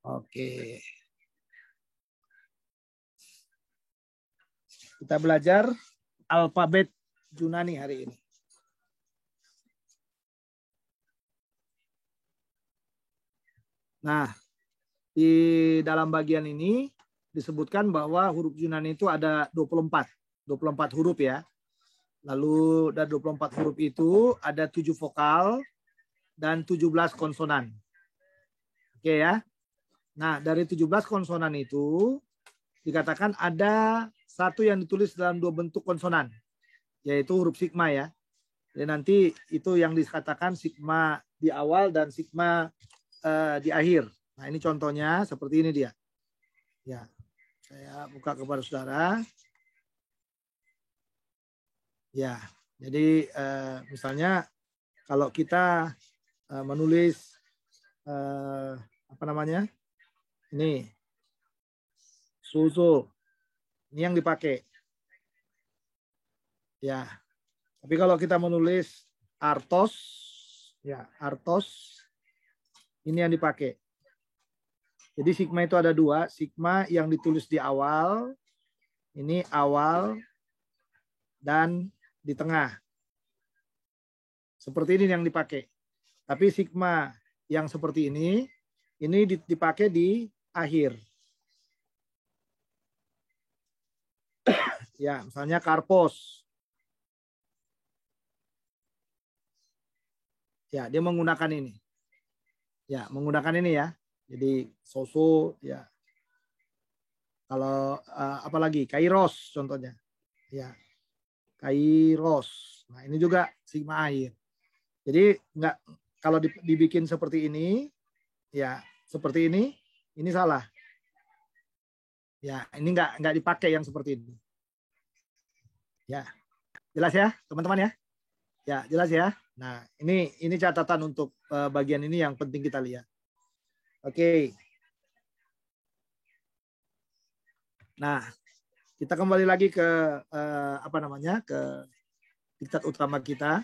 Oke. Kita belajar alfabet Yunani hari ini. Nah, di dalam bagian ini disebutkan bahwa huruf Yunani itu ada 24 huruf ya. Lalu dari 24 huruf itu ada 7 vokal dan 17 konsonan. Oke ya. Nah, dari 17 konsonan itu dikatakan ada satu yang ditulis dalam 2 bentuk konsonan, yaitu huruf sigma ya. Jadi nanti itu yang dikatakan sigma di awal dan sigma di akhir. Nah, ini contohnya seperti ini dia. Ya, saya buka kepada saudara. Ya, jadi misalnya kalau kita menulis apa namanya? Ini susu. Ini yang dipakai. Ya. Tapi kalau kita menulis artos, ya, artos ini yang dipakai. Jadi sigma itu ada 2, sigma yang ditulis di awal, ini awal dan di tengah. Seperti ini yang dipakai. Tapi sigma yang seperti ini dipakai di akhir. Ya, misalnya karpos. Ya, dia menggunakan ini. Ya, menggunakan ini ya. Jadi soso ya. Kalau apalagi kairos contohnya. Ya. Kairos. Nah, ini juga sigma akhir. Jadi enggak, kalau dibikin seperti ini ya, seperti ini salah. Ya, ini enggak dipakai yang seperti ini. Ya. Jelas ya, teman-teman ya? Ya, jelas ya. Nah, ini catatan untuk bagian ini yang penting kita lihat. Oke. Nah, kita kembali lagi ke apa namanya? Ke diktat utama kita.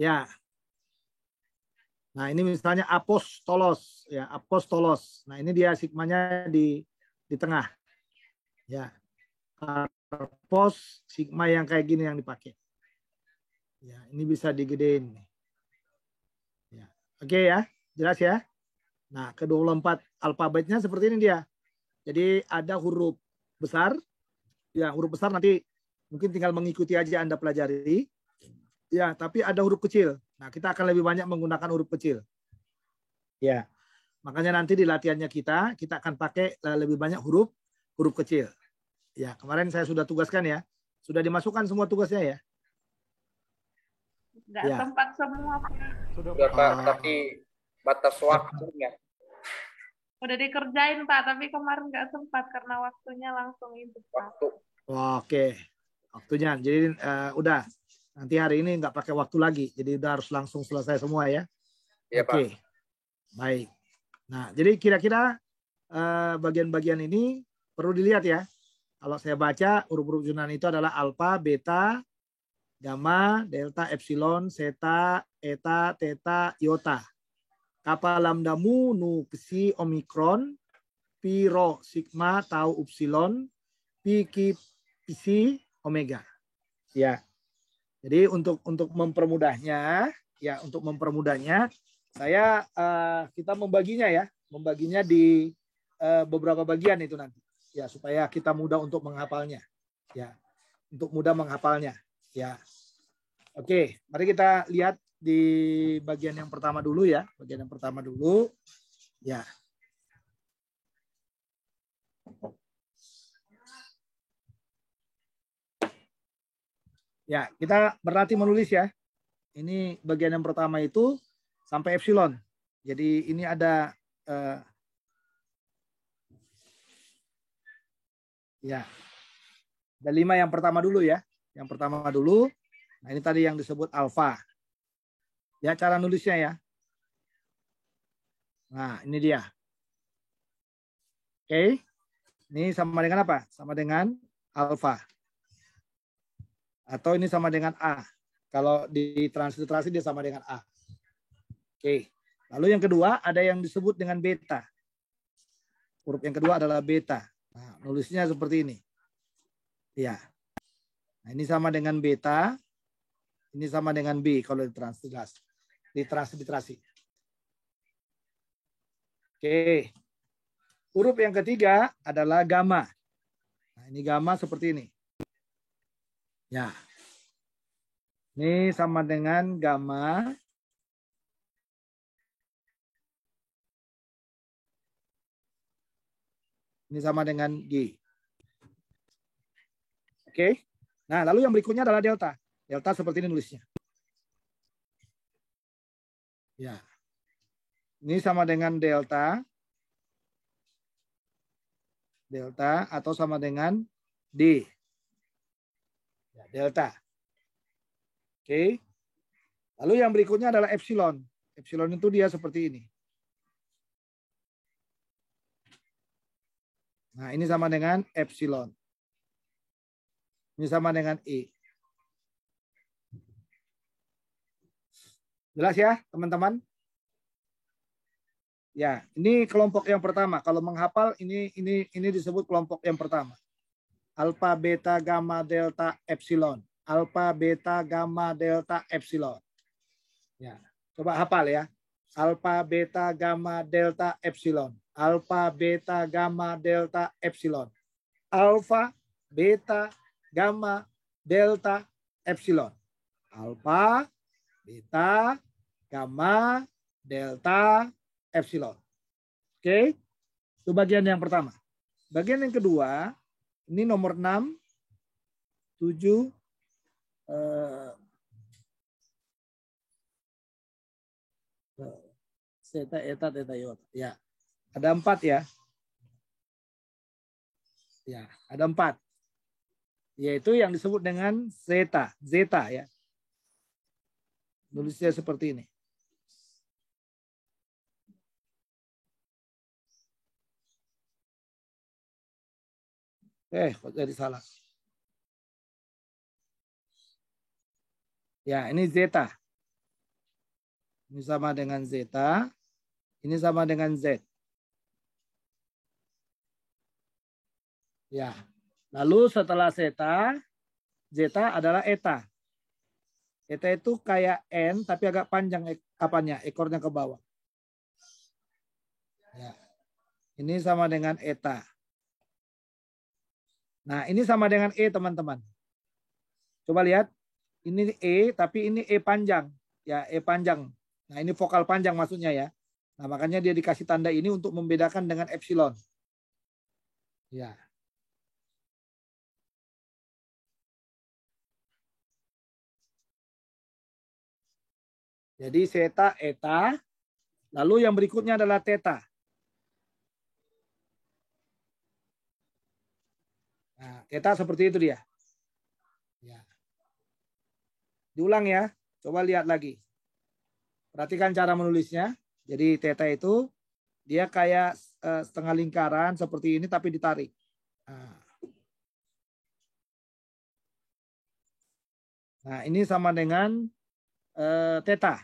Ya. Nah, ini misalnya apostolos ya, apostolos. Nah, ini dia sigmanya di tengah. Ya. Karpos sigma yang kayak gini yang dipakai. Ya, ini bisa digedein. Ya. Oke ya, jelas ya. Nah, ke-24 alfabetnya seperti ini dia. Jadi ada huruf besar. Ya, huruf besar nanti mungkin tinggal mengikuti aja Anda pelajari. Ya, tapi ada huruf kecil. Nah, kita akan lebih banyak menggunakan huruf kecil. Ya. Makanya nanti di latihannya kita akan pakai lebih banyak huruf kecil. Ya, kemarin saya sudah tugaskan ya. Sudah dimasukkan semua tugasnya ya? Nggak ya. Sempat semua, Pak. Sudah Pak, tapi batas waktunya. Udah dikerjain Pak, tapi kemarin nggak sempat karena waktunya langsung itu Pak. Oke, waktunya. Jadi udah. Nanti hari ini nggak pakai waktu lagi. Jadi udah harus langsung selesai semua ya. Iya, Oke. Pak. Baik. Nah, jadi kira-kira bagian-bagian ini perlu dilihat ya. Kalau saya baca huruf-huruf Yunani itu adalah alfa, beta, gamma, delta, epsilon, zeta, eta, theta, iota. Kappa, lambda, mu, nu, psi, omikron, pi, rho, sigma, tau, upsilon, pi, ki, psi, omega. Ya. Jadi untuk mempermudahnya, ya untuk mempermudahnya, kita membaginya ya, membaginya di beberapa bagian itu nanti, ya supaya kita mudah untuk menghafalnya, ya, untuk mudah menghafalnya, ya. Oke, mari kita lihat di bagian yang pertama dulu ya, bagian yang pertama dulu, ya. Ya, kita berlatih menulis ya. Ini bagian yang pertama itu sampai epsilon. Jadi ini ada ya. Ada 5 yang pertama dulu ya. Yang pertama dulu. Nah, ini tadi yang disebut alfa. Ya, cara nulisnya ya. Nah, ini dia. Oke. Ini sama dengan apa? Sama dengan alfa. Atau ini sama dengan A. Kalau di transliterasi dia sama dengan A. Oke. Lalu yang kedua ada yang disebut dengan beta. Huruf yang kedua adalah beta. Nah, nulisnya seperti ini. Ya. Nah, ini sama dengan beta. Ini sama dengan B kalau ditransliterasi. Oke. Huruf yang ketiga adalah gamma. Nah, ini gamma seperti ini. Ya. Ini sama dengan gamma. Ini sama dengan G. Oke. Nah, lalu yang berikutnya adalah delta. Delta seperti ini nulisnya. Ya. Ini sama dengan delta. Delta atau sama dengan D. Ya, delta. Oke. Lalu yang berikutnya adalah epsilon. Epsilon itu dia seperti ini. Nah, ini sama dengan epsilon. Ini sama dengan E. Jelas ya, teman-teman? Ya, ini kelompok yang pertama. Kalau menghafal ini disebut kelompok yang pertama. Alfa, beta, gamma, delta, epsilon. Alfa, beta, gamma, delta, epsilon. Ya, coba hafal ya. Alfa, beta, gamma, delta, epsilon. Alfa, beta, gamma, delta, epsilon. Alfa, beta, gamma, delta, epsilon. Alfa, beta, gamma, delta, epsilon. Oke, itu bagian yang pertama. Bagian yang kedua, ini nomor 6, 7, zeta, eta, theta, iota. Ya, ada 4 ya. Ya, ada 4. Yaitu yang disebut dengan zeta, zeta ya. Nulisnya seperti ini. Kok jadi salah. Ya, ini zeta. Ini sama dengan zeta. Ini sama dengan Z. Ya. Lalu setelah zeta, zeta adalah eta. Eta itu kayak N tapi agak panjang apanya, ekornya ke bawah. Ya. Ini sama dengan eta. Nah, ini sama dengan E, teman-teman. Coba lihat. Ini E, tapi ini E panjang. Ya, E panjang. Nah, ini vokal panjang maksudnya ya. Nah, makanya dia dikasih tanda ini untuk membedakan dengan epsilon. Ya. Jadi zeta, eta. Lalu yang berikutnya adalah theta. Nah, theta seperti itu dia. Ya. Diulang ya. Coba lihat lagi. Perhatikan cara menulisnya. Jadi theta itu dia kayak setengah lingkaran seperti ini tapi ditarik. Nah, ini sama dengan theta.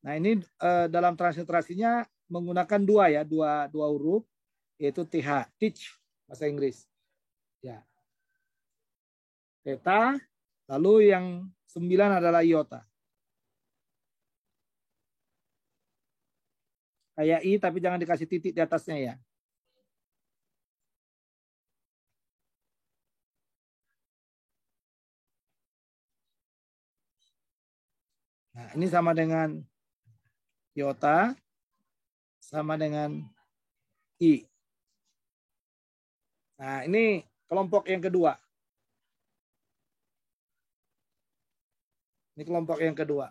Nah, ini dalam transliterasinya menggunakan dua huruf, yaitu TH, teach, bahasa Inggris. Ya. Theta, lalu yang 9 adalah iota. Kayak I, tapi jangan dikasih titik di atasnya ya. Nah, ini sama dengan iota, sama dengan I. Nah, ini kelompok yang kedua. Ini kelompok yang kedua.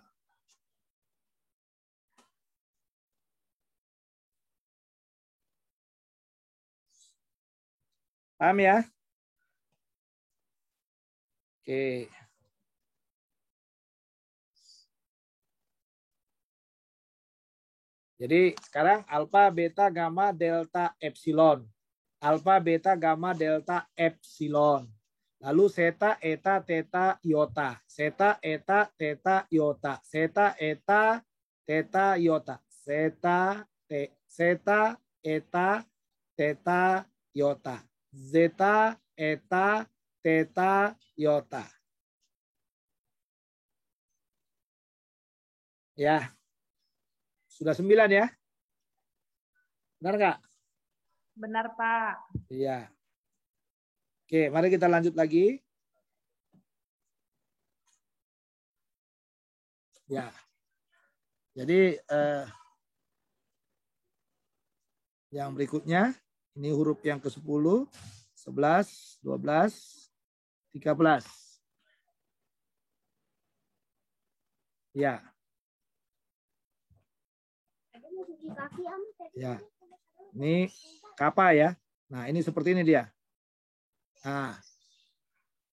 Paham ya? Oke. Jadi sekarang alfa, beta, gamma, delta, epsilon. Alfa, beta, gamma, delta, epsilon. Lalu zeta, eta, theta, iota. Zeta, eta, theta, iota. Zeta, eta, theta, iota. Zeta, zeta, eta, theta, iota. Zeta, eta, theta, iota. Ya. Sudah 9 ya? Benar nggak? Benar, Pak. Iya. Oke, mari kita lanjut lagi. Ya. Jadi yang berikutnya ini huruf yang ke-10, 11, 12, 13. Ya. Ya. Ini kappa ya. Nah, ini seperti ini dia. Nah,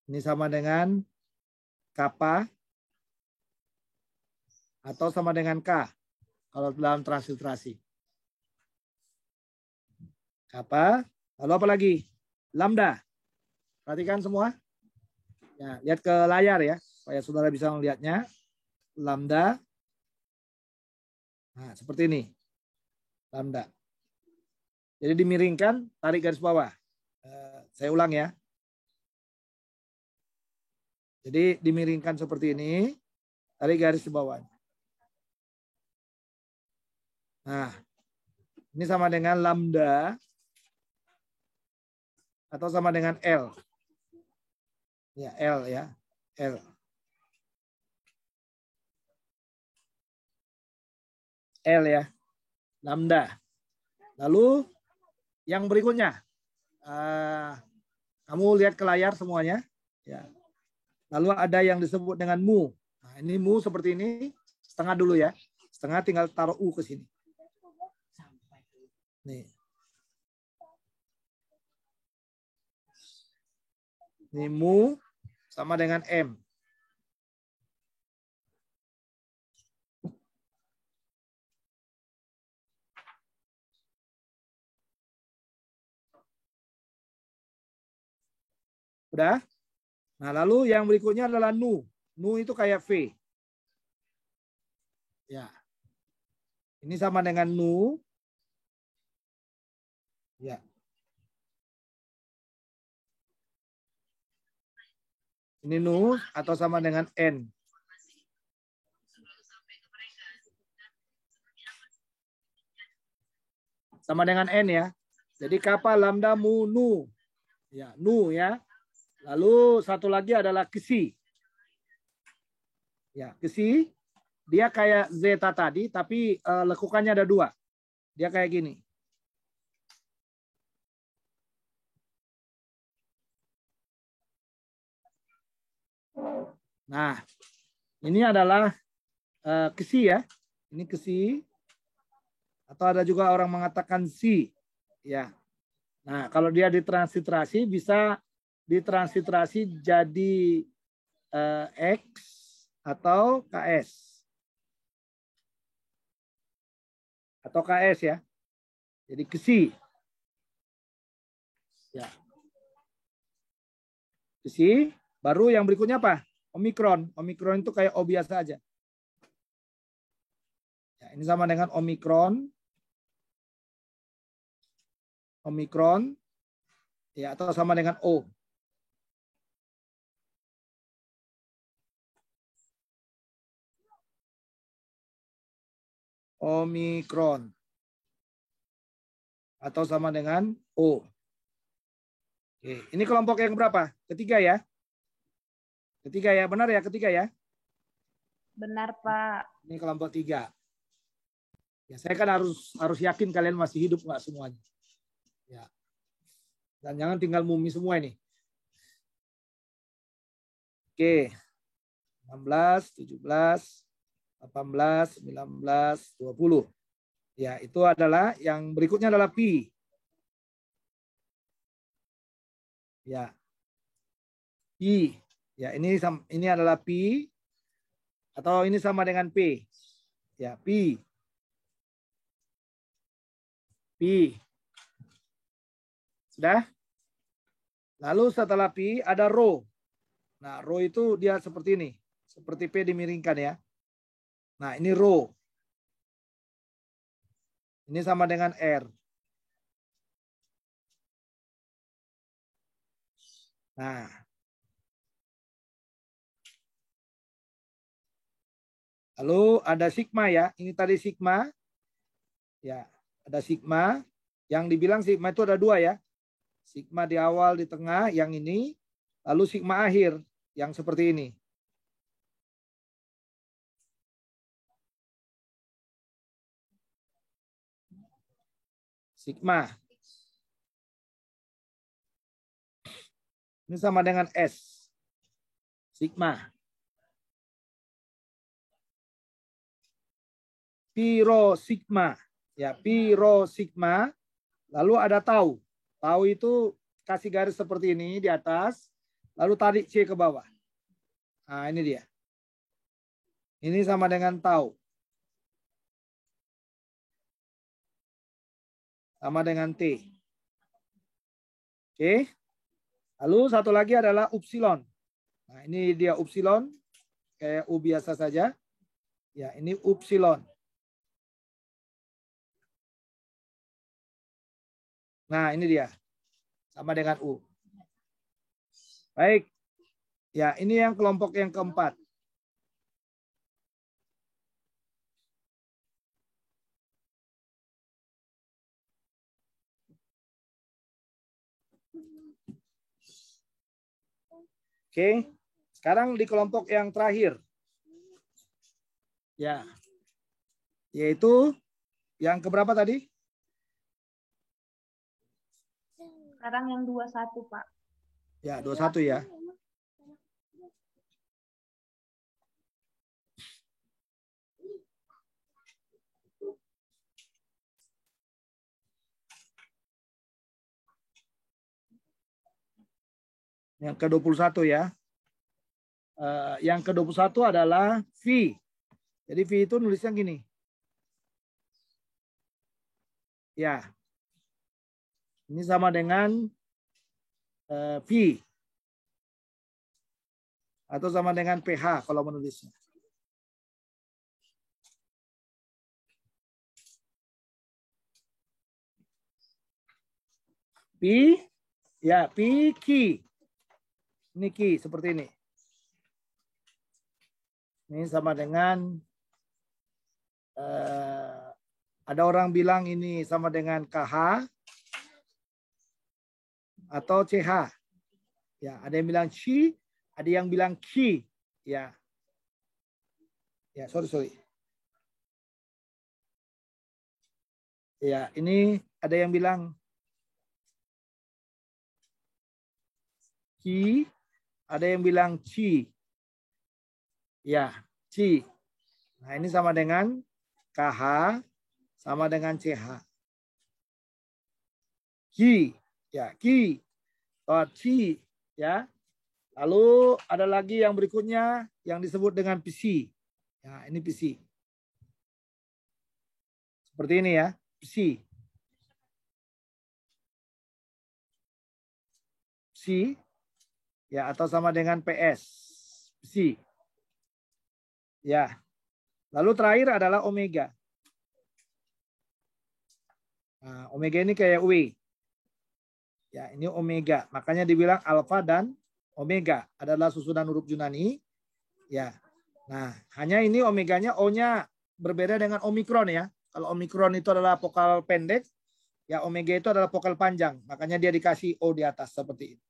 ini sama dengan kappa atau sama dengan K kalau dalam transliterasi. Kappa, lalu apa lagi? Lambda. Perhatikan semua. Ya, lihat ke layar ya, supaya saudara bisa melihatnya. Lambda. Nah, seperti ini. Lambda. Jadi dimiringkan, tarik garis bawah. Saya ulang ya. Jadi dimiringkan seperti ini, tarik garis di bawah. Nah, ini sama dengan lambda atau sama dengan L. Ya, L ya. L. L ya. Lambda. Lalu yang berikutnya. Kamu lihat ke layar semuanya. Ya. Lalu ada yang disebut dengan mu. Nah, ini mu seperti ini. Setengah dulu ya. Setengah tinggal taruh U ke sini. Nih. Ini mu sama dengan M. Udah? Nah, lalu yang berikutnya adalah nu. Nu itu kayak V. Ya. Ini sama dengan nu. Ya. Ini nu atau sama dengan N. Sama dengan N ya. Jadi kappa, lambda, mu, nu. Ya, nu ya. Lalu satu lagi adalah kesi. Ya, kesi. Dia kayak zeta tadi, tapi lekukannya ada 2. Dia kayak gini. Nah, ini adalah kesi ya. Ini kesi. Atau ada juga orang mengatakan si. Ya. Nah, kalau dia ditransliterasi bisa ditransliterasi jadi X atau KS. Atau KS ya. Jadi kesi. Ya. Kesi. Baru yang berikutnya apa? Omikron. Omikron itu kayak O biasa aja. Ya, ini sama dengan Omikron. Omikron. Ya, atau sama dengan O. Omikron. Atau sama dengan O. Oke, ini kelompok yang berapa? Ketiga ya? Ketiga ya, benar ya ketiga ya? Benar, Pak. Ini kelompok 3. Ya, saya kan harus yakin kalian masih hidup nggak semuanya. Ya. Dan jangan tinggal mumi semua ini. Oke. 16, 17, 18, 19, 20. Ya, itu adalah yang berikutnya adalah pi. Ya. Pi. Ya, ini adalah pi atau ini sama dengan p. Ya, pi. Pi. Sudah? Lalu setelah pi ada rho. Nah, rho itu dia seperti ini. Seperti P dimiringkan ya. Nah, ini rho. Ini sama dengan R. Nah. Lalu ada sigma ya. Ini tadi sigma. Ya, ada sigma. Yang dibilang sigma itu ada 2 ya. Sigma di awal, di tengah, yang ini. Lalu sigma akhir, yang seperti ini. Sigma. Ini sama dengan S. Sigma. Pi rho sigma. Ya, pi rho sigma. Lalu ada tau. Tau itu kasih garis seperti ini di atas. Lalu tarik C ke bawah. Nah, ini dia. Ini sama dengan tau. Sama dengan T. Oke. Lalu satu lagi adalah upsilon. Nah, ini dia upsilon. Kayak U biasa saja. Ya, ini upsilon. Nah, ini dia. Sama dengan U. Baik. Ya, ini yang kelompok yang keempat. Oke. Sekarang di kelompok yang terakhir. Ya. Yaitu yang keberapa tadi? Sekarang yang 21, Pak. Ya, 21 ya. Yang ke-21 ya. Yang ke-21 adalah V. Jadi V itu nulisnya gini. Ya. Ini sama dengan V. Atau sama dengan PH kalau menulisnya. P. Ya, P, Q. Ini Q seperti ini. Ini sama dengan ada orang bilang ini sama dengan KH atau CH. Ya, ada yang bilang C, ada yang bilang Q. Ya. Ya, sorry. Ya, ini ada yang bilang Q, ada yang bilang C. Ya, C. Nah, ini sama dengan KH, sama dengan CH. Q, ya, Q. C, ya. Lalu ada lagi yang berikutnya yang disebut dengan PC. Ya, ini PC. Seperti ini ya, PC. PC, ya, atau sama dengan PS. PC. Ya. Lalu terakhir adalah omega. Nah, omega ini kayak W. Ya, ini omega. Makanya dibilang alfa dan omega adalah susunan huruf Yunani. Ya. Nah, hanya ini omeganya O-nya berbeda dengan omikron ya. Kalau omikron itu adalah vokal pendek, ya omega itu adalah vokal panjang. Makanya dia dikasih O di atas seperti ini.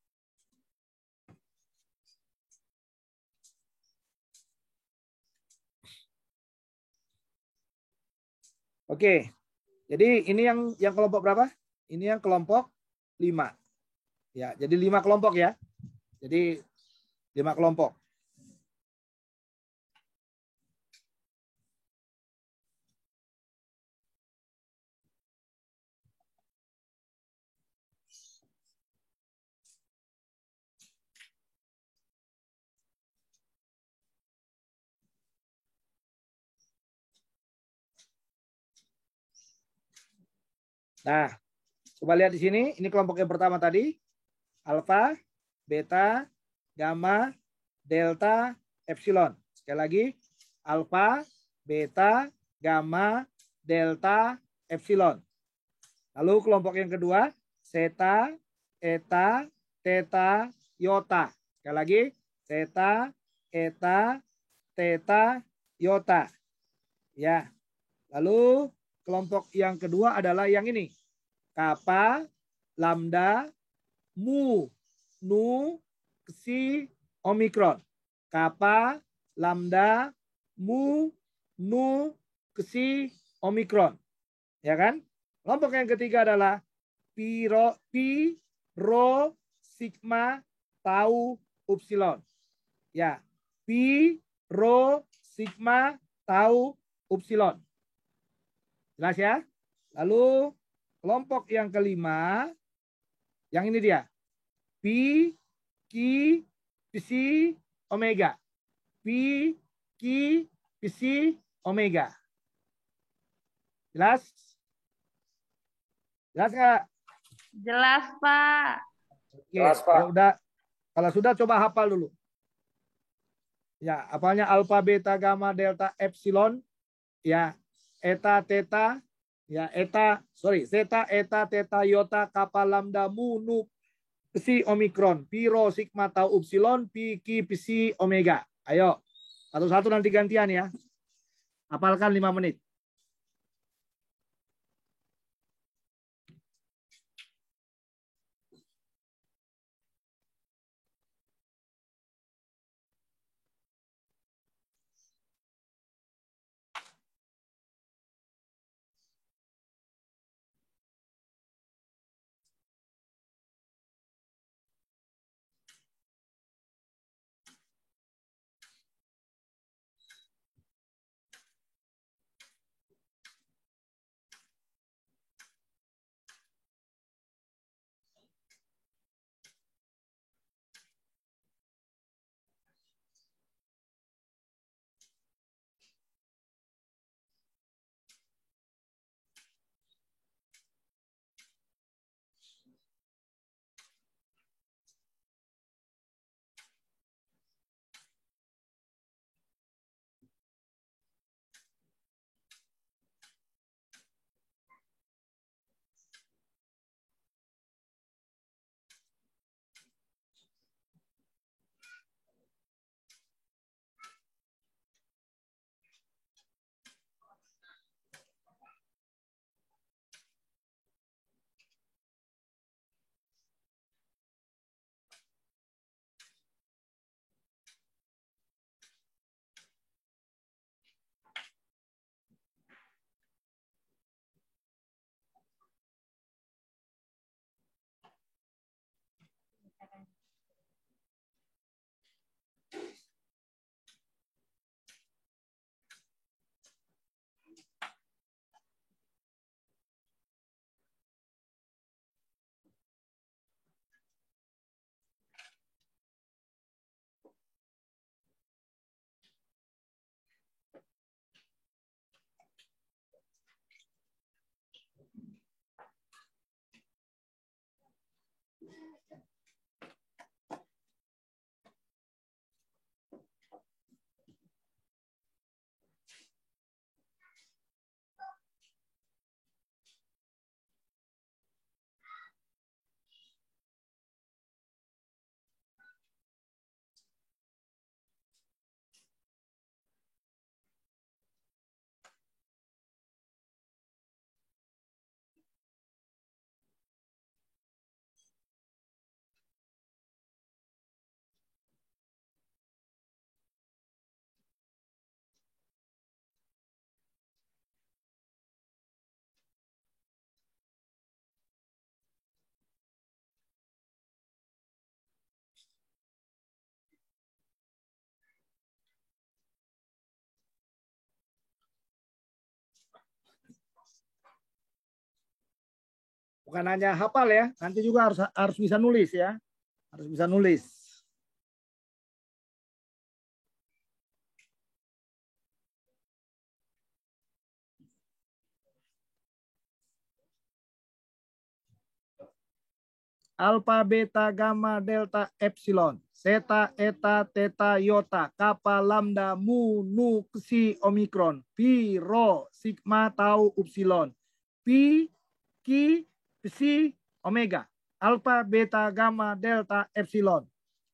Oke. Jadi ini yang kelompok berapa? Ini yang kelompok 5. Ya, jadi 5 kelompok ya. Jadi 5 kelompok. Nah, coba lihat di sini. Ini kelompok yang pertama tadi. alfa, beta, gamma, delta, epsilon. Sekali lagi, alfa, beta, gamma, delta, epsilon. Lalu kelompok yang kedua, zeta, eta, theta, iota. Sekali lagi, zeta, eta, theta, iota. Ya. Lalu kelompok yang kedua adalah yang ini. Kappa, lambda, mu, nu, psi, omikron. Kappa, lambda, mu, nu, psi, omikron. Ya kan? Kelompok yang ketiga adalah pi, rho, sigma, tau, upsilon. Ya, pi, rho, sigma, tau, upsilon. Jelas ya? Lalu kelompok yang kelima, yang ini dia. Pi, ki, psi, omega. Pi, ki, psi, omega. Jelas? Jelas nggak? Jelas, Pak. Oke, Jelas, Pak. ya udah. Kalau sudah coba hafal dulu. Ya, hafalnya alfa, beta, gamma, delta, epsilon. Ya, eta, theta. Ya, zeta, eta, theta, iota, kappa, lambda, mu, nu, psi, omikron, pi, rho, sigma, tau, upsilon, pi, ki, psi, omega. Ayo, satu-satu nanti gantian ya. Hafalkan 5 menit. Bukan hanya hafal ya, nanti juga harus bisa nulis ya. Harus bisa nulis. alfa, beta, gamma, delta, epsilon, zeta, eta, theta, iota, kappa, lambda, mu, nu, psi, omikron, pi, rho, sigma, tau, upsilon, pi, ki, psi, omega, alfa, beta, gamma, delta, epsilon,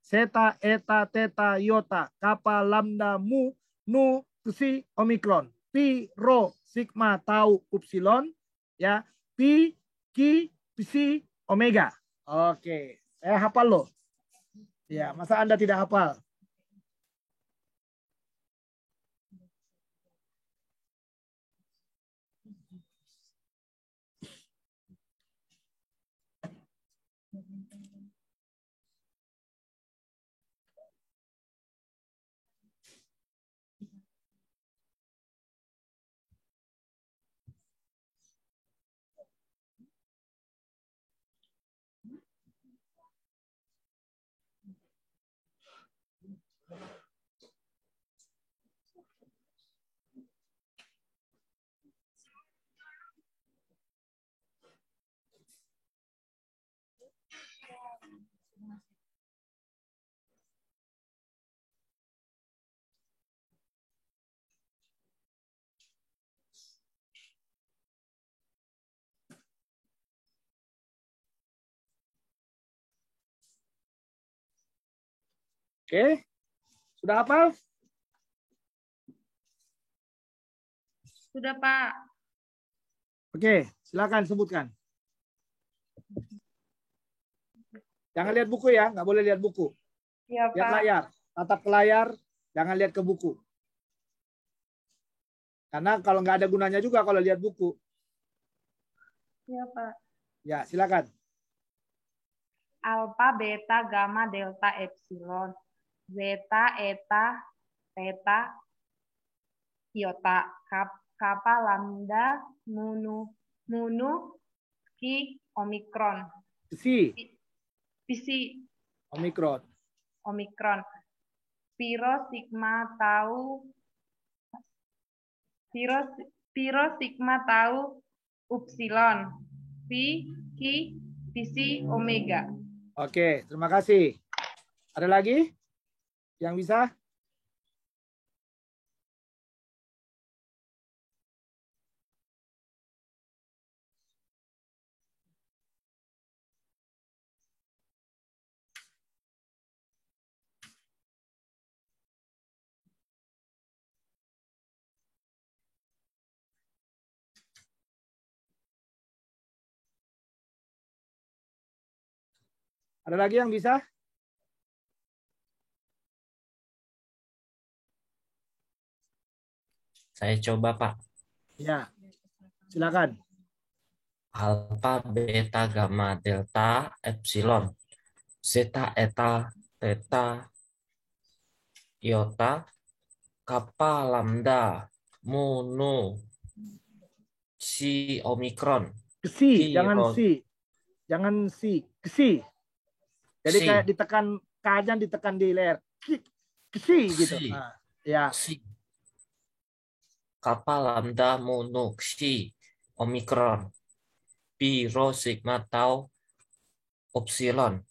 zeta, eta, theta, iota, kappa, lambda, mu, nu, psi, omikron, pi, rho, sigma, tau, upsilon, ya, pi, ki, psi, omega. Oke, saya hafal loh. Ya, masa Anda tidak hafal? Oke, sudah hafal? Sudah, Pak. Oke, silakan sebutkan. Jangan lihat buku ya, nggak boleh lihat buku. Iya, Lihat Pak. layar, tatap ke layar, jangan lihat ke buku. Karena kalau nggak ada gunanya juga kalau lihat buku. Iya, Pak. Ya, silakan. Alfa, beta, gamma, delta, epsilon, zeta, eta, theta, iota, kappa, lambda, mu, ki, omikron, Psi, psi, omikron. omikron, piro, sigma, tau, upsilon, pi, ki, psi, omega. Oke, terima kasih. Ada lagi yang bisa? Ada lagi yang bisa? Saya coba, Pak. Ya, silakan. Alfa, beta, gamma, delta, epsilon, zeta, eta, theta, iota, kappa, lambda, mu, nu, psi, omikron, Psi, jangan piro, si. Jangan si, psi. Jadi psi, kayak ditekan K-nya ditekan di leher. Psi gitu. psi, Nah, ya. psi, kappa, lambda, mu, nu, psi, omikron, pi, rho, sigma, tau, upsilon,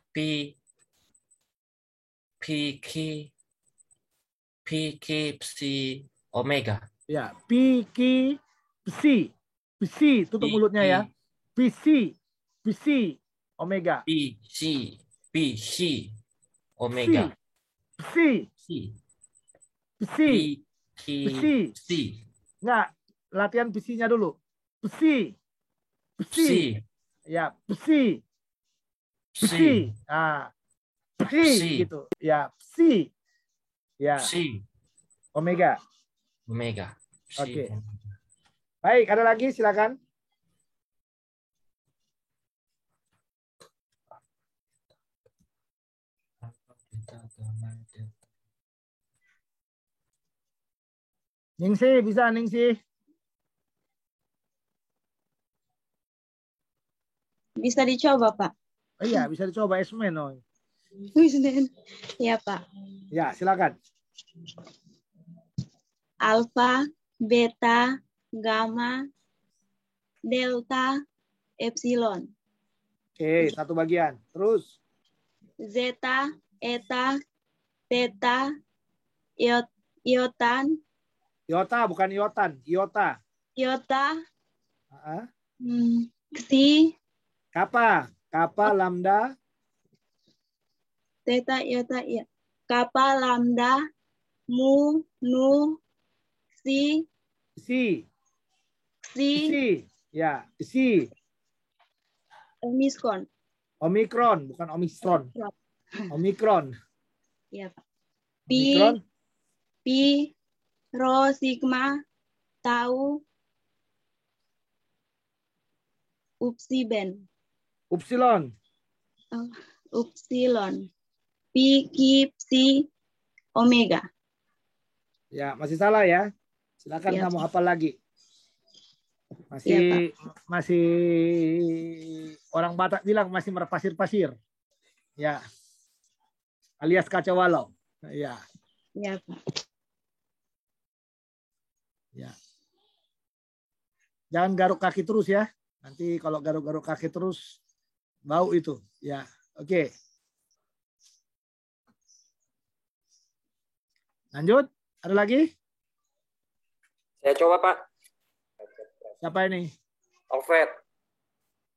pi, ki, psi, omega. Ya, piki, psi. Psi, tutup mulutnya ya. Psi, psi, omega. Psi, Psi, omega. psi, psi, psi. Psi, Enggak, latihan psinya dulu. Psi, psi. psi, Ya, psi, psi, psi. Nah, psi psi, gitu. Ya, psi. Ya, psi, omega. omega. Psi, Oke. Baik, ada lagi silakan. Ningsi, bisa Ningsi? Bisa dicoba, Pak. Oh iya, bisa dicoba Esmen. Oh. Ya, Pak. Ya, silakan. Alfa, beta, gamma, delta, epsilon, Oke, satu bagian. Terus Zeta, eta, theta, iotan, iota bukan iotan, iota. iota, Ah, xi, kappa, kappa, lambda, theta, iota, kappa, lambda, mu, nu, xi, psi, xi, psi, ya, psi, omikron. omikron bukan omikron, omikron, Ya, Pak. omikron, Pi, rho, sigma, tau, upsilon. upsilon, Upsilon. Pi, Ki, Psi, Omega. ya masih salah ya. Silakan Ya, kamu Pak. hafal lagi. Ya, Masih orang Batak bilang masih merpasir-pasir. Ya. Alias kacau walau. Ya. Ya, Pak. Ya. Jangan garuk kaki terus ya. Nanti kalau garuk-garuk kaki terus bau itu. Ya. Oke. Lanjut. Ada lagi? Saya coba, Pak. Siapa ini? Alfred.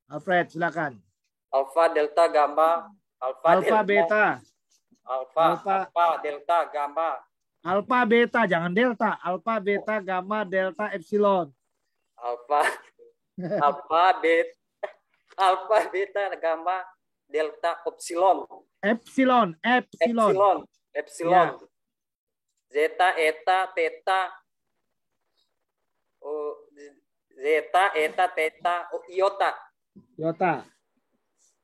Alfred, silakan. Alfa, delta, gamma. Alfa, beta. Alfa, delta, gamma. Alfa, beta, jangan delta. Alfa, beta, gamma, delta, epsilon. Alfa, beta, gamma, delta, epsilon. Epsilon. Epsilon. Zeta, eta, theta. Zeta, eta, theta, iota. Iota.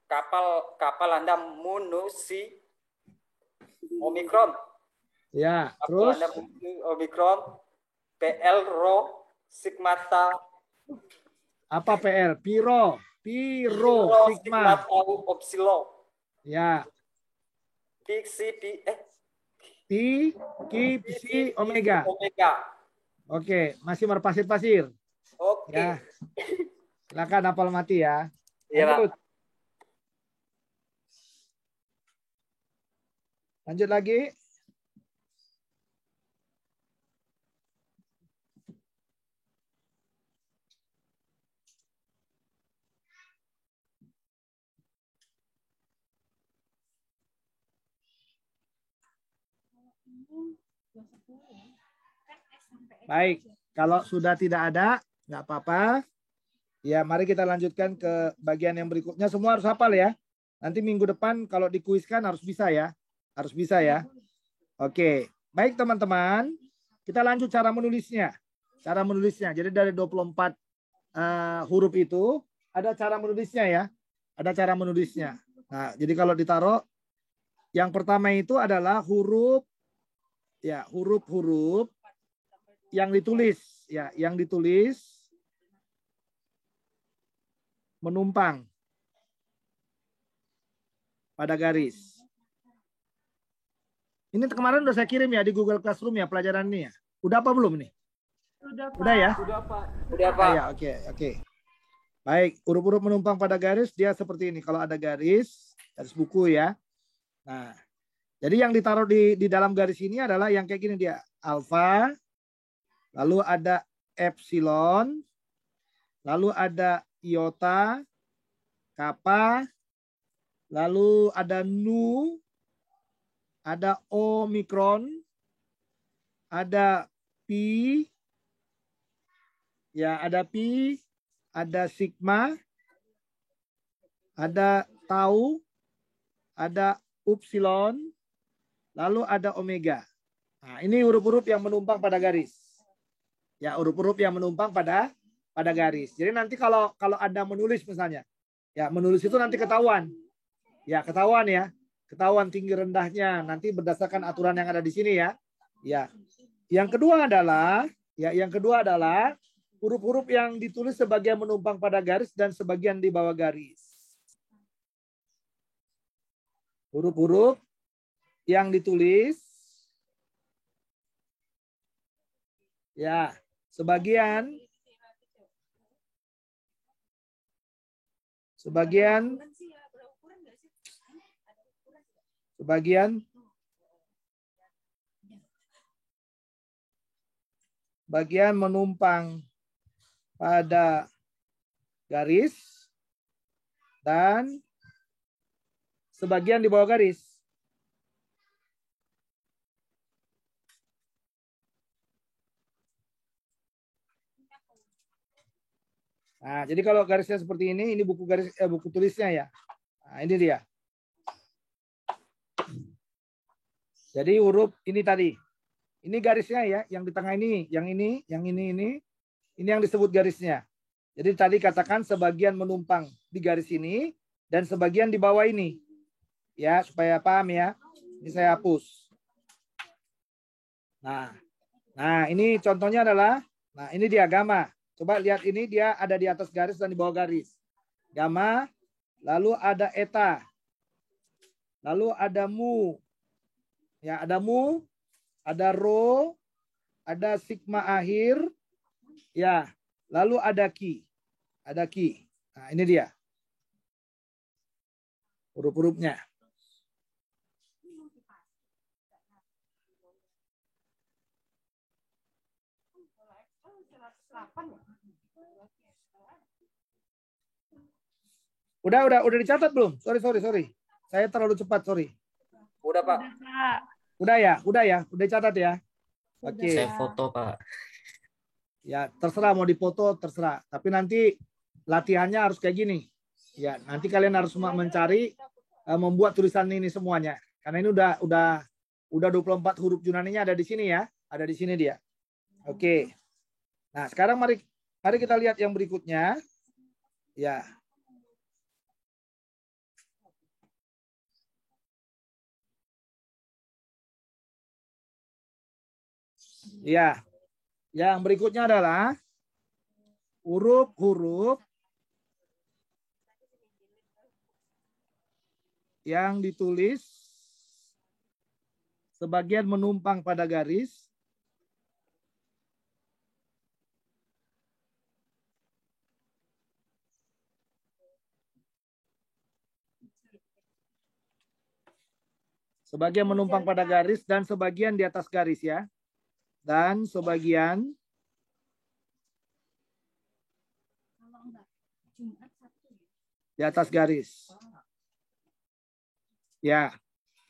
Kapal lambda, mu, nu, si, omikron. Ya, Kapal terus lambda, mu, nu, omikron. PL, rho, sigma, tau. apa PL? Piro, sigma. Tau, epsilon. Ya. Pixi, Pi, Ki, Psi, Omega. Oke, masih merpasir-pasir. Oke. Ya. Silakan hafal mati ya. Iya, Pak. Lanjut lagi. Baik, kalau sudah tidak ada, nggak apa-apa. Ya, mari kita lanjutkan ke bagian yang berikutnya. Semua harus hafal ya. Nanti minggu depan kalau dikuiskan harus bisa ya. Harus bisa ya. Oke, baik teman-teman. Kita lanjut cara menulisnya. Cara menulisnya. Jadi dari 24 huruf itu ada cara menulisnya ya. Ada cara menulisnya. Nah, jadi kalau ditaruh, yang pertama itu adalah huruf yang ditulis ya, yang ditulis menumpang pada garis. Ini kemarin udah saya kirim ya di Google Classroom ya pelajaran ini ya. Udah apa belum nih? Udah ya? Udah, Pak. Ya, oke. Baik, huruf-huruf menumpang pada garis dia seperti ini. Kalau ada garis buku ya. Nah, jadi yang ditaruh di dalam garis ini adalah yang kayak gini dia. Alfa, lalu ada epsilon, lalu ada iota, kappa, lalu ada nu, ada omikron, ada pi, ya ada pi, ada sigma, ada tau, ada upsilon, lalu ada omega. Nah, ini huruf-huruf yang menumpang pada garis. Ya, huruf-huruf yang menumpang pada garis. Jadi nanti kalau Anda menulis misalnya, ya menulis itu nanti ketahuan. Ya, ketahuan ya. Ketahuan tinggi rendahnya nanti berdasarkan aturan yang ada di sini ya. Ya. Yang kedua adalah huruf-huruf yang ditulis sebagian menumpang pada garis dan sebagian di bawah garis. Huruf-huruf yang ditulis ya, sebagian bagian menumpang pada garis dan sebagian di bawah garis. Nah, jadi kalau garisnya seperti ini buku buku tulisnya ya. Nah, ini dia. Jadi huruf ini tadi. Ini garisnya ya, yang di tengah ini, yang ini. Ini yang disebut garisnya. Jadi tadi katakan sebagian menumpang di garis ini dan sebagian di bawah ini. Ya, supaya paham ya. Ini saya hapus. Nah, ini contohnya adalah, nah ini dia gamma. Coba lihat ini dia ada di atas garis dan di bawah garis. Gamma, lalu ada eta. Lalu ada mu. Ya, ada mu, ada rho, ada sigma akhir. Ya, lalu ada ki. Ada ki. Nah, ini dia. Huruf-hurufnya. Udah dicatat belum? Sorry. Saya terlalu cepat, sorry. Udah, Pak. Udah, Pak. Udah ya, udah catat ya. Oke. Saya foto, Pak. Ya, terserah mau dipoto, terserah. Tapi nanti latihannya harus kayak gini. Ya, nanti kalian harus mencari membuat tulisan ini semuanya. Karena ini udah 24 huruf Yunaninya ada di sini ya. Ada di sini dia. Oke. Nah, sekarang mari kita lihat yang berikutnya. Ya. Ya. Yang berikutnya adalah huruf-huruf yang ditulis sebagian menumpang pada garis sebagian menumpang pada garis dan sebagian di atas garis ya. Dan sebagian di atas garis. Ya,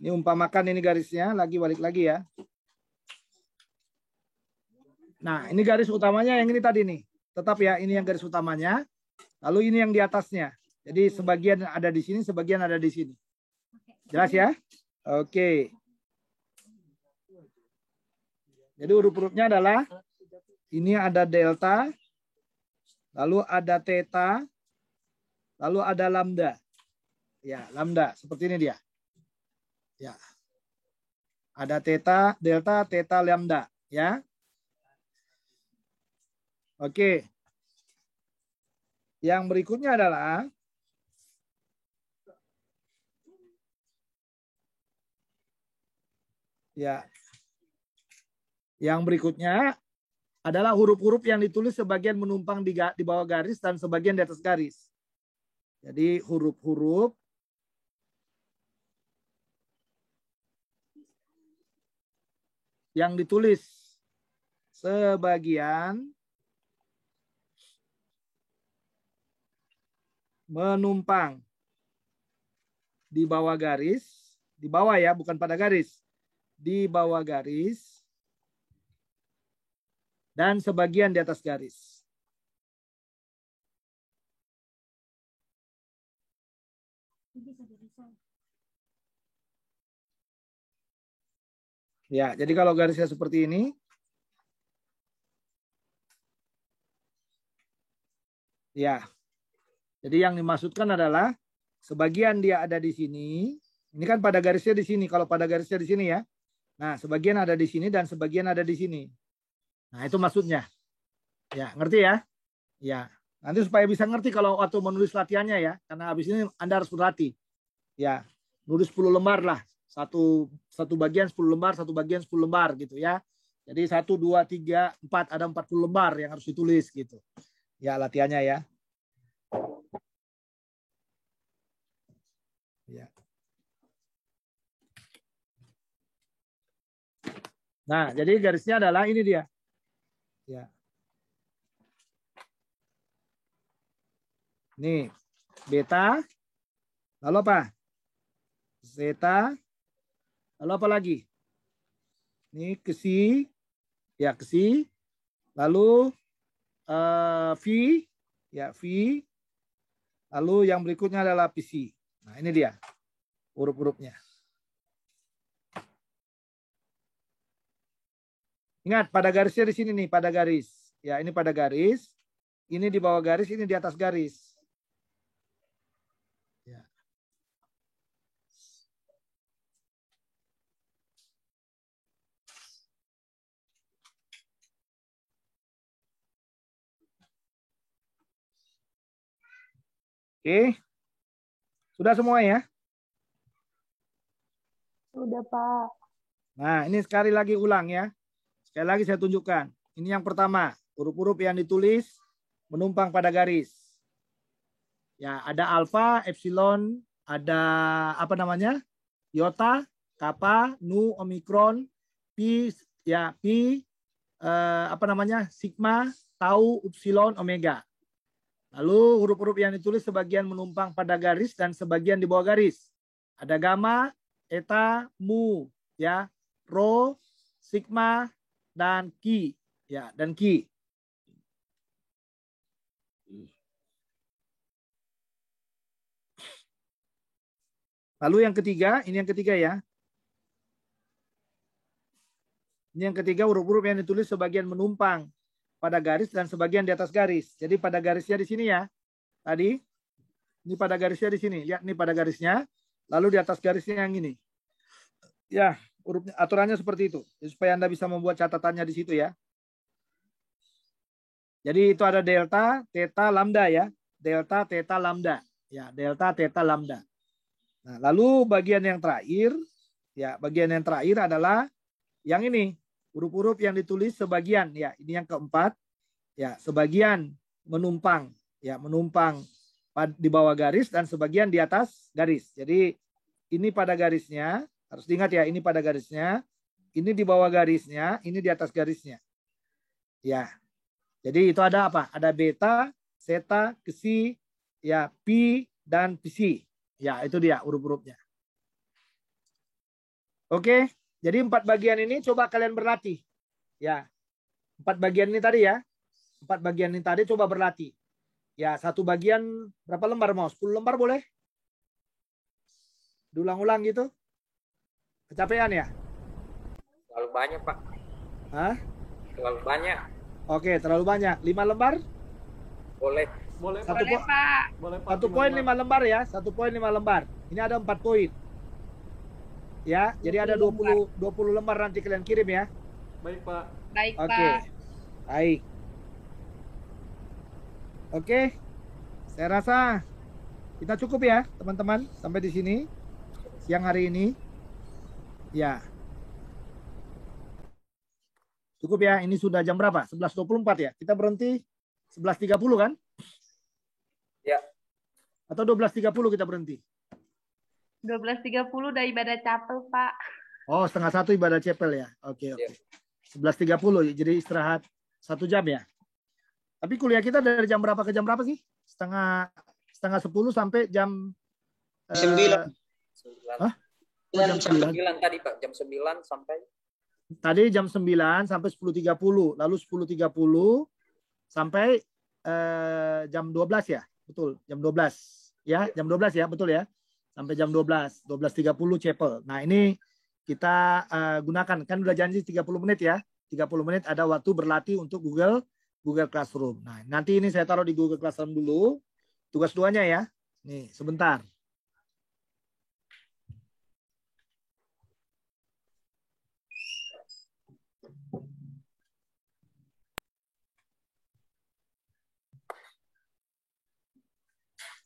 ini umpamakan ini garisnya, balik lagi ya. Nah, ini garis utamanya yang ini tadi nih. Tetap ya, ini yang garis utamanya. Lalu ini yang di atasnya. Jadi sebagian ada di sini, sebagian ada di sini. Jelas ya? Oke. Jadi huruf-hurufnya adalah ini ada delta, lalu ada theta, lalu ada lambda. Ya, lambda seperti ini dia. Ya. Ada theta, delta, theta, lambda, ya. Oke. Yang berikutnya adalah ya. Yang berikutnya adalah huruf-huruf yang ditulis sebagian menumpang di bawah garis dan sebagian di atas garis. Jadi huruf-huruf yang ditulis sebagian menumpang di bawah garis, di bawah ya, bukan pada garis, di bawah garis dan sebagian di atas garis. Ya, jadi kalau garisnya seperti ini, ya. Jadi yang dimaksudkan adalah sebagian dia ada di sini. Ini kan pada garisnya di sini. Kalau pada garisnya di sini ya. Nah, sebagian ada di sini dan sebagian ada di sini. Nah, itu maksudnya. Ya, ngerti ya? Ya. Nanti supaya bisa ngerti kalau waktu menulis latihannya ya. Karena habis ini Anda harus berlatih. Ya, nulis 10 lembar lah. Satu bagian 10 lembar, satu bagian 10 lembar gitu ya. Jadi 1, 2, 3, 4. Ada 40 lembar yang harus ditulis gitu. Ya, latihannya ya. Ya. Nah, jadi garisnya adalah ini dia. Ya. Nih, beta. Lalu apa? Zeta. Lalu apa lagi? Ini kesi. Ya, kesi. Lalu V. Ya, V. Lalu yang berikutnya adalah PC. Nah, ini dia huruf-hurufnya. Ingat, pada garisnya di sini nih, pada garis. Ya, ini pada garis. Ini di bawah garis, ini di atas garis. Ya. Oke. Sudah semua ya? Udah, Pak. Nah, ini sekali lagi ulang ya. Sekali lagi saya tunjukkan. Ini yang pertama, huruf-huruf yang ditulis menumpang pada garis. Ya, ada alfa, epsilon, ada apa namanya? Iota, kappa, nu, omikron, pi, ya, pi, apa namanya? Sigma, tau, upsilon, omega. Lalu huruf-huruf yang ditulis sebagian menumpang pada garis dan sebagian di bawah garis. Ada gamma, eta, mu, ya, rho, sigma, dan ki, ya, dan ki. Lalu yang ketiga, ini yang ketiga ya. Ini yang ketiga, huruf-huruf yang ditulis sebagian menumpang pada garis dan sebagian di atas garis. Jadi pada garisnya di sini ya. Tadi ini pada garisnya di sini. Ya, ini pada garisnya. Lalu di atas garisnya yang ini. Ya, hurufnya aturannya seperti itu. Jadi, supaya Anda bisa membuat catatannya di situ ya. Jadi itu ada delta, theta, lambda ya. Delta, theta, lambda. Ya, delta, theta, lambda. Nah, lalu bagian yang terakhir, ya, bagian yang terakhir adalah yang ini. Huruf-huruf yang ditulis sebagian, ya, ini yang keempat, ya, sebagian menumpang, ya, menumpang di bawah garis dan sebagian di atas garis. Jadi ini pada garisnya, harus diingat ya, ini pada garisnya, ini di bawah garisnya, ini di atas garisnya. Ya. Jadi itu ada apa? Ada beta, zeta, kesi, ya, pi dan psi. Ya, itu dia huruf-hurufnya. Oke. Jadi 4 bagian ini coba kalian berlatih. Ya. 4 bagian ini tadi ya. 4 bagian ini tadi coba berlatih. Ya, satu bagian berapa lembar mau? 10 lembar boleh? Diulang-ulang gitu? Kecapean ya? Terlalu banyak, Pak. Hah? Terlalu banyak. Oke, terlalu banyak. 5 lembar? Boleh. Boleh, Satu Boleh, Pak. boleh, Pak. 1 poin 5 lembar ya. 1 poin 5 lembar. Ini ada 4 poin. Ya, jadi ada 20 lembar nanti kalian kirim ya. Baik, Pak. Baik, Oke. Pak. Baik. Oke. Saya rasa kita cukup ya, teman-teman, sampai di sini siang hari ini. Ya. Cukup ya, ini sudah jam berapa? 11.24 ya. Kita berhenti 11.30 kan? Ya. Atau 12.30 kita berhenti? 12.30 udah ibadah chapel, Pak. Oh, 12:30 ibadah chapel ya. Oke, oke. 11.30 jadi istirahat 1 jam ya. Tapi kuliah kita dari jam berapa ke jam berapa sih? Setengah 10 sampai jam 9. Hah? Jam 9 tadi, Pak. Jam 9 sampai Tadi jam 9 sampai 10.30. Lalu 10.30 sampai jam 12 ya. Betul, jam 12. Ya, jam 12 ya, betul ya. Sampai jam 12, 12.30 chapel. Nah, ini kita gunakan, kan udah janji 30 menit ya. 30 menit ada waktu berlatih untuk Google Classroom. Nah, nanti ini saya taruh di Google Classroom dulu. Tugas 2-nya ya. Nih, sebentar.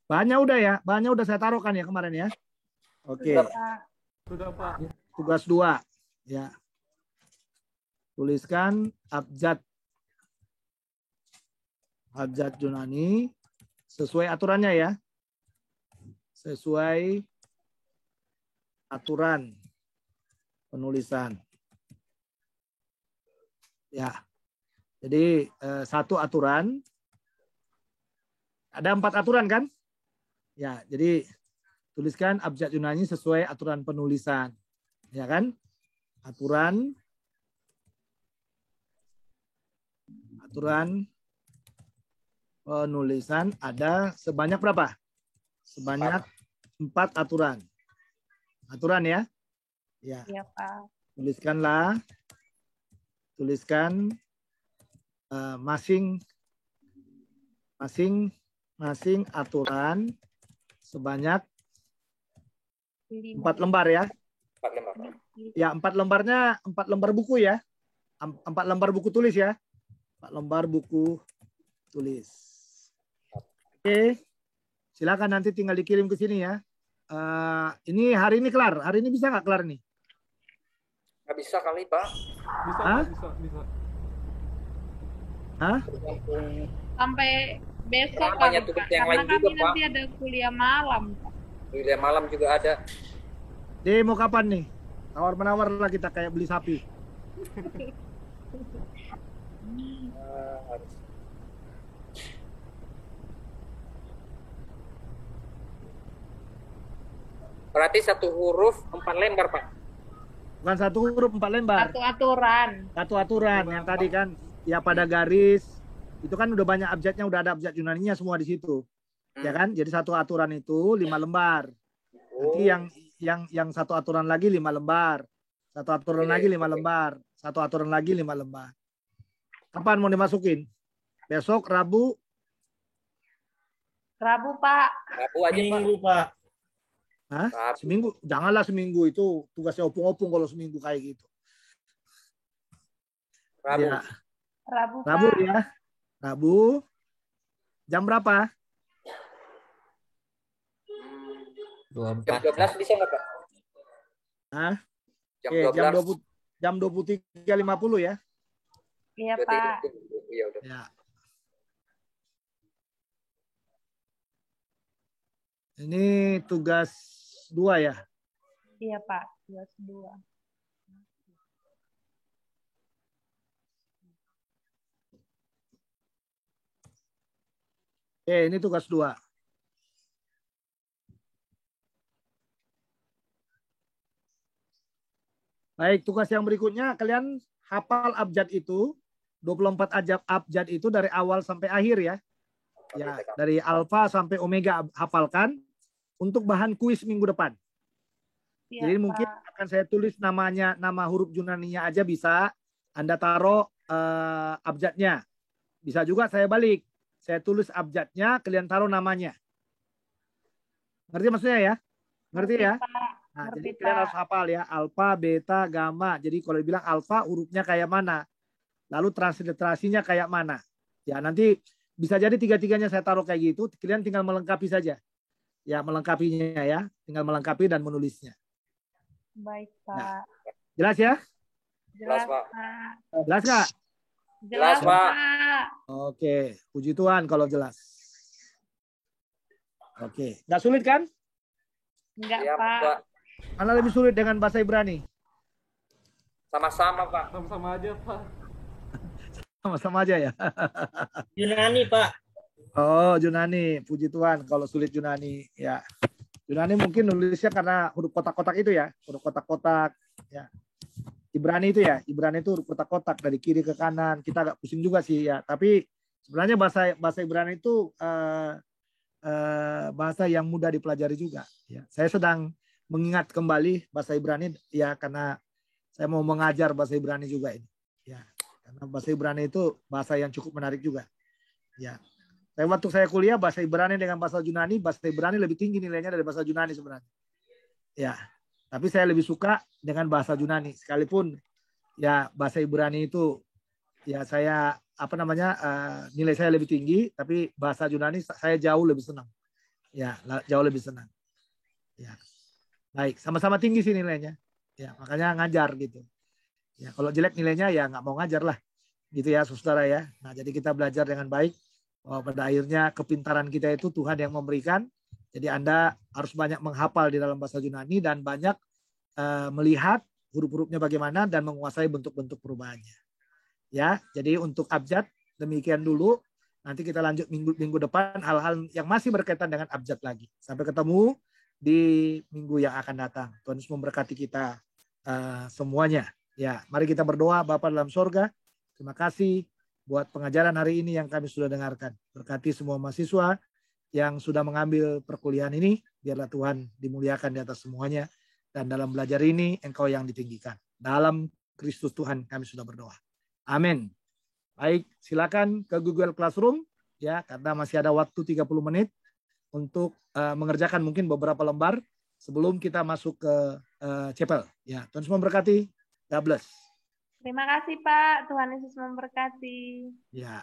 Bahannya udah ya, bahannya udah saya taruhkan ya kemarin ya. Oke. Sudah, Pak. Tugas 2 ya. Tuliskan abjad Yunani sesuai aturannya ya. Sesuai aturan penulisan. Ya. Jadi satu aturan. Ada 4 aturan kan? Ya, jadi tuliskan abjad Yunani sesuai aturan penulisan. Ya kan? Aturan penulisan ada sebanyak berapa? Sebanyak 4 aturan. Aturan ya? Ya. Iya, Pak. Tuliskan masing aturan sebanyak 4 lembar ya. 4 lembar. Ya, 4 lembarnya 4 lembar buku ya. 4 lembar buku tulis ya. 4 lembar buku tulis. Oke. Silakan nanti tinggal dikirim ke sini ya. Ini hari ini kelar. Hari ini bisa nggak kelar nih? Nggak bisa kali, Pak. Bisa, Hah? Pak, bisa. Hah? Sampai besok Kenapa kan, ya tugas Pak? yang Karena lain juga, kami Pak? nanti ada kuliah malam, Pak. Kuliah malam juga ada. Demo kapan nih? Tawar-menawar lah kita kayak beli sapi. Harus. Berarti satu huruf 4 lembar, Pak. Bukan satu huruf 4 lembar. Satu aturan. Satu aturan yang tadi kan ya pada garis itu kan udah banyak abjadnya, udah ada abjad Yunaninya semua di situ. Ya kan? Jadi satu aturan itu 5 lembar. Nanti yang satu aturan lagi 5 lembar. Satu aturan lagi 5 lembar. Satu aturan lagi 5 lembar. Kapan mau dimasukin? Besok, Rabu? Rabu, Pak. Rabu aja, Pak. Pak. Hah? Rabu. Seminggu? Janganlah seminggu, itu tugasnya opung-opung kalau seminggu kayak gitu. Rabu. Ya. Rabu, Pak. Rabu ya. Rabu. Jam berapa? 24. Jam 12 bisa nggak, Pak? Hah? Jam Oke, 12. jam 23.50 ya. Iya, Berarti Pak. Iya, udah. Ya. Ini tugas 2 ya. Iya, Pak. 22. Ini tugas 2. Baik, tugas yang berikutnya kalian hafal abjad itu, 24 abjad itu dari awal sampai akhir ya. Ya, dari alfa sampai omega hafalkan untuk bahan kuis minggu depan. Iya, Jadi Pak. mungkin akan saya tulis namanya, nama huruf Yunaninya aja bisa. Anda taruh abjadnya. Bisa juga saya balik. Saya tulis abjadnya, kalian taruh namanya. Ngerti maksudnya ya? Ngerti ya? Pak. Nah, Ngerti, jadi kalian Pak. harus hafal ya. Alfa, beta, gamma. Jadi kalau dibilang alfa, hurufnya kayak mana? Lalu transliterasinya kayak mana? Ya, nanti bisa jadi tiga-tiganya saya taruh kayak gitu. Kalian tinggal melengkapi saja. Ya, melengkapinya ya. Tinggal melengkapi dan menulisnya. Baik, Nah. Pak. Jelas ya? Jelas, Pak. Jelas nggak? Jelas, Pak. Oke, puji Tuhan kalau jelas. Oke, nggak sulit kan? Enggak, Siap, Pak. Pak. Mana lebih sulit dengan bahasa Ibrani? Sama-sama, Pak. Sama-sama aja, Pak. Sama-sama aja ya. Yunani, Pak. Oh, Yunani. Puji Tuhan kalau sulit Yunani. Ya. Yunani mungkin nulisnya karena huruf kotak-kotak itu ya. Huruf kotak-kotak. Ya. Ibrani itu ya. Ibrani itu huruf kotak-kotak dari kiri ke kanan. Kita agak pusing juga sih ya. Tapi sebenarnya bahasa Ibrani itu bahasa yang mudah dipelajari juga. Ya. Saya sedang mengingat kembali bahasa Ibrani ya karena saya mau mengajar bahasa Ibrani juga ini. Ya. Karena bahasa Ibrani itu bahasa yang cukup menarik juga. Ya. Waktu saya kuliah bahasa Ibrani dengan bahasa Yunani, bahasa Ibrani lebih tinggi nilainya dari bahasa Yunani sebenarnya. Ya. Tapi saya lebih suka dengan bahasa Yunani sekalipun ya bahasa Ibrani itu ya saya nilai saya lebih tinggi, tapi bahasa Yunani saya jauh lebih senang. Ya, jauh lebih senang. Ya. Baik, sama-sama tinggi sih nilainya. Ya, makanya ngajar gitu. Ya, kalau jelek nilainya ya nggak mau ngajar lah. Gitu ya, saudara ya. Nah, jadi kita belajar dengan baik. Bahwa pada akhirnya kepintaran kita itu Tuhan yang memberikan. Jadi Anda harus banyak menghafal di dalam bahasa Yunani dan banyak melihat huruf-hurufnya bagaimana dan menguasai bentuk-bentuk perubahannya. Ya, jadi untuk abjad demikian dulu. Nanti kita lanjut minggu depan hal-hal yang masih berkaitan dengan abjad lagi. Sampai ketemu di minggu yang akan datang. Tuhan Yesus memberkati kita semuanya. Ya, mari kita berdoa. Bapa dalam sorga, terima kasih buat pengajaran hari ini yang kami sudah dengarkan. Berkati semua mahasiswa yang sudah mengambil perkuliahan ini. Biarlah Tuhan dimuliakan di atas semuanya. Dan dalam belajar ini, Engkau yang ditinggikan. Dalam Kristus Tuhan kami sudah berdoa. Amin. Baik, silakan ke Google Classroom ya, karena masih ada waktu 30 menit untuk mengerjakan mungkin beberapa lembar sebelum kita masuk ke chapel. Ya, Tuhan Yesus memberkati. God bless. Terima kasih Pak, Tuhan Yesus memberkati. Ya.